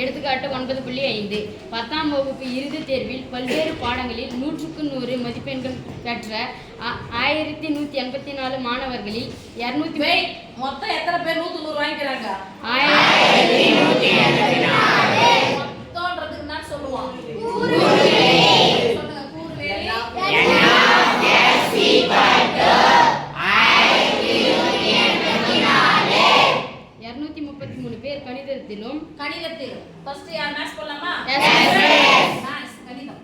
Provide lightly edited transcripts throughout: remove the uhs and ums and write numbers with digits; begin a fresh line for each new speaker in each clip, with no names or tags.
எடுத்துக்காட்டு 9.5 10ஆம் வகுப்பு இறுதித் தேர்வில் பல்வேறு பாடங்களில் 100க்கு 100 மதிப்பெண்கள் பெற்ற 1184 மாணவர்களில் 200
மொத்தம் எத்தனை பேர் 100 100 வாங்கிக்கிறாங்க?
1184
மொத்தம்ன்றதுக்கு என்ன சொல்லுவோம்? கணிதத்தில் ஃபர்ஸ்ட் யார் மேத்ஸ் போலாமா? மேத்ஸ் கணிதம்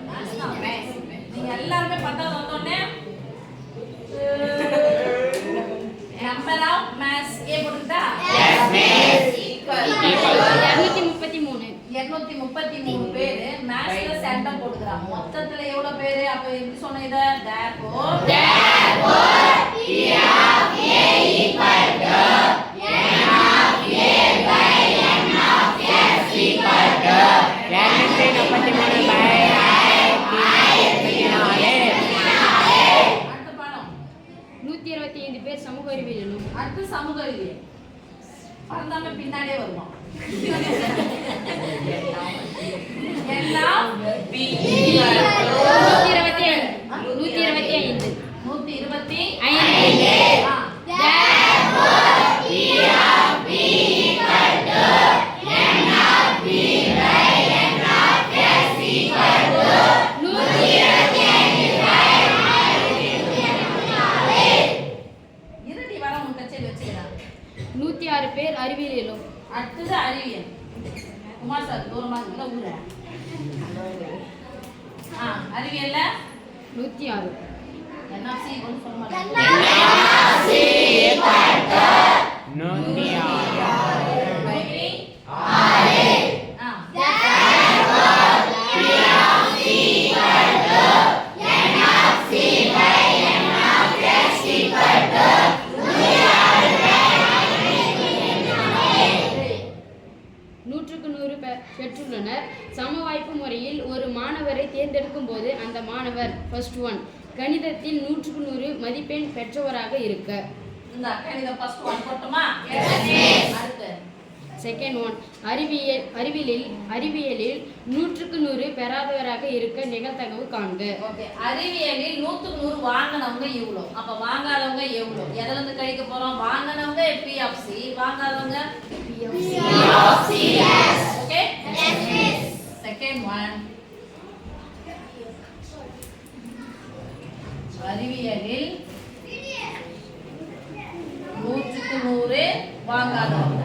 மேத்ஸ் தான் மேத்ஸ். நீங்க எல்லாரும் 10வது வந்தோனே நம்பர் ஆஃப் மேத்ஸ் ஏ போடுடா. எஸ் மிஸ் ஈக்குவல் 233 பேர் மேத்ஸ்ல சென்டம் போடுறாங்க. மொத்தத்துல எவ்வளவு பேர்? அப்ப எப்படி சொன்ன இத? therefore P of A equal to N of A by N of S equal to 233 by 1024. அடுத்த பாடம்
125 பேர் சமூக அறிவியலும்.
அடுத்து சமூக அறிவியல் பரந்தாம பின்னாடியே வருவோம். எல்லாம் B
125
இருடி வர உன் கச்சேரி வச்சுக்கிறாங்க.
106 பேர் அறிவியலும்.
அடுத்தது அறிவியல். குமார் சார் தூரமா இருக்குல்ல ஊர. அறிவியல்ல
106
NFC ஒன்னு சொல்ல மாட்டேன்.
NFC
பெற்றுள்ளனர். சம வாய்ப்பு முறையில் ஒரு மாணவரை தேர்ந்தெடுக்கும் போது அந்த மாணவர் ஃபர்ஸ்ட் ஒன் கணிதத்தில் 100க்கு 100 மதிப்பெண் பெற்றவராக இருக்க.
இந்த கணிதம் ஃபர்ஸ்ட் ஒன் போட்டுமா? அடுத்து
செகண்ட் ஒன் அறிவியலில் 100க்கு 100 பெறாதவராக இருக்க நிகழ்தகவு காண்க.
ஓகே, அறிவியலில் 100க்கு 100 வாங்குனவங்க இவ்ளோ. அப்ப வாங்காதவங்க எவ்ளோ? எதல இருந்து கழிக்க போறோம்? வாங்குனவங்க P of C, வாங்காதவங்க P of C. Okay, second one அறிவியலில் 100க்கு 100 வாங்காதவங்க.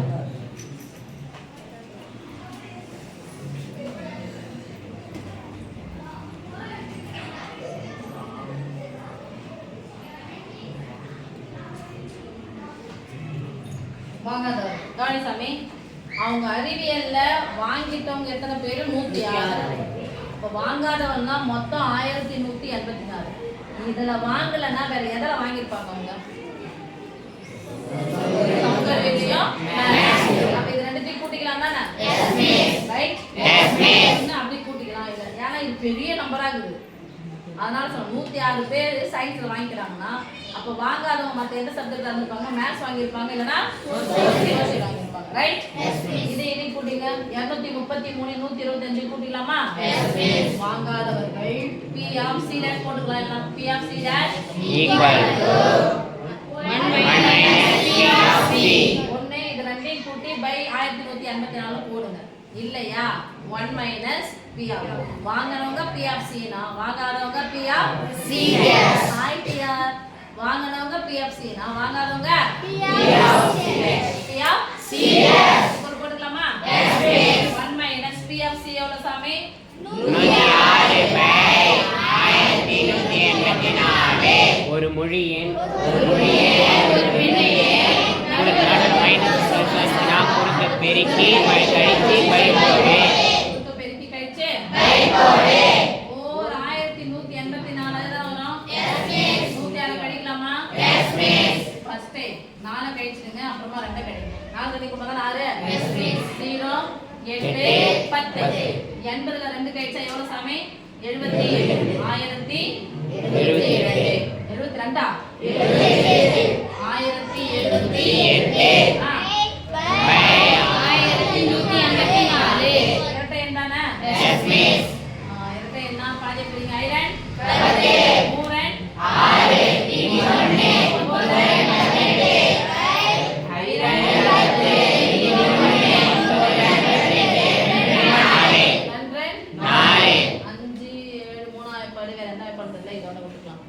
வாங்காதவங்க கவனிசாமி, அவங்க அறிவியல்ல வாங்கிட்டவங்க எத்தனை பேரு? 106. இப்ப வாங்காதவங்க மொத்தம் 1184. இதுல வாங்கலன்னா வேற எதுல வாங்கிருப்பாங்க அவங்க? சமூக அறிவியலையும் அப்ப இது ரெண்டுத்தையும் கூட்டிக்கலாம் தானே? ரைட், அப்படி கூட்டிக்கலாம். இல்ல ஏன்னா இது பெரிய நம்பரா இருக்குது, அதனால சொல்ல 106 பேர் சயின்ஸ்ல வாங்கிக்கிறாங்கன்னா அப்ப வாங்காதவங்க மத்த எந்த சப்ஜெக்ட்ல இருந்திருப்பாங்க? மேத்ஸ் வாங்கியிருப்பாங்க, இல்லைன்னா சோசியல் வாங்கியிருப்பாங்க. ரைட், இதை கூட்டிங்க. 233 125 கூட்டிக்கலாமா? வாங்காதவர்கள் P of C dash போட்டுக்கலாம். எல்லாம் P of C dash
equal to 1 minus P of C.
ஒண்ணே இது ரெண்டையும் கூட்டி by 1184 போடுங்க. இல்லையா 1 minus P of வாங்குறவங்க P of C னா வாங்காதவங்க P of C dash. ITR வாங்குறவங்க P of C னா வாங்காதவங்க P of C dash. போட்டுக்கலாமா? 1 minus P of C எவ்வளவு சாமி?
1184. ஒரு மொழி எண் பெருக்கி கழிச்சு பைபோடு
கழிச்சு ஓர் 1184 தான் வரும். 106 கழிக்கலாமா? ஃபர்ஸ்ட் 4 கழிச்சிடுங்க, அப்புறமா 2 கழிங்க. 4 கழிக்கும் போது 6 0 8 10 80ல 2 கழிச்சா எவ்வளவு சாமி? 77 1072 1078 1182 இதோட விட்டுக்கலாம்